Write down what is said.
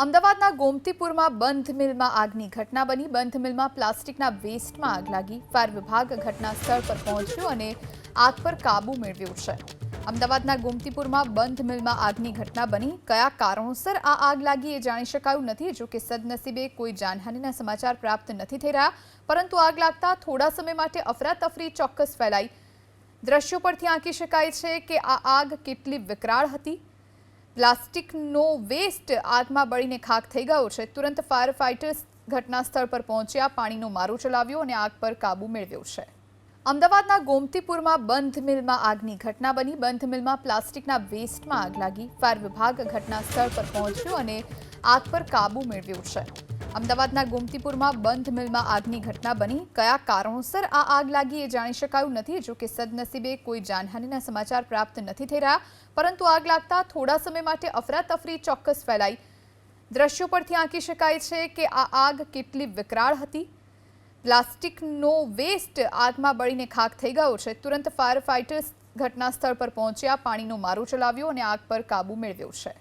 અમદાવાદના ગોમતીપુરમાં બંધ મિલમાં આગની ઘટના બની। બંધ મિલમાં પ્લાસ્ટિકના વેસ્ટમાં આગ લાગી। ફાયર વિભાગ ઘટના સ્થળ પર પહોંચ્યું અને આગ પર કાબૂ મેળવ્યો છે। અમદાવાદના ગોમતીપુરમાં બંધ મિલમાં આગની ઘટના બની। કયા કારણોસર આ આગ લાગી એ જાણી શકાયું નથી। જો કે સદનસીબે કોઈ જાનહાનિના સમાચાર પ્રાપ્ત નથી થઈ રહ્યા, પરંતુ આગ લાગતા થોડા સમય માટે અફરાતફરી ચોક્કસ ફેલાઈ। દ્રશ્યો પરથી આંકી શકાય છે કે આ આગ કેટલી વિકરાળ હતી। પ્લાસ્ટિકનો વેસ્ટ આગમાં બળીને ખાખ થઈ ગયો છે। તુરંત ફાયર ફાઇટર્સ ઘટના સ્થળ પર પહોંચ્યા, પાણીનો મારો ચલાવ્યો અને આગ પર કાબૂ મેળવ્યો છે। અમદાવાદના ગોમતીપુરમાં બંધ મિલમાં આગની ઘટના બની। બંધ મિલમાં પ્લાસ્ટિકના વેસ્ટમાં આગ લાગી। ફાયર વિભાગ ઘટના સ્થળ પર પહોંચ્યું અને આગ પર કાબૂ મેળવ્યો છે। અમદાવાદના ગોમતીપુરમાં બંધ મિલમાં આગની ઘટના બની। કયા કારણોસર આ આગ લાગી એ જાણી શકાયું નથી। જો કે સદનસીબે કોઈ જાનહાનિના સમાચાર પ્રાપ્ત નથી થઈ રહ્યા, પરંતુ આગ લાગતા થોડા સમય માટે અફરાતફરી ચોક્કસ ફેલાઈ। દ્રશ્યો પરથી આંકી શકાય છે કે આ આગ કેટલી વિકરાળ હતી। પ્લાસ્ટિકનો વેસ્ટ આગમાં બળીને ખાખ થઈ ગયો છે। તુરંત ફાયર ફાઇટર્સ ઘટના સ્થળ પર પહોંચ્યા, પાણીનો મારો ચલાવ્યો અને આગ પર કાબૂ મેળવ્યો છે।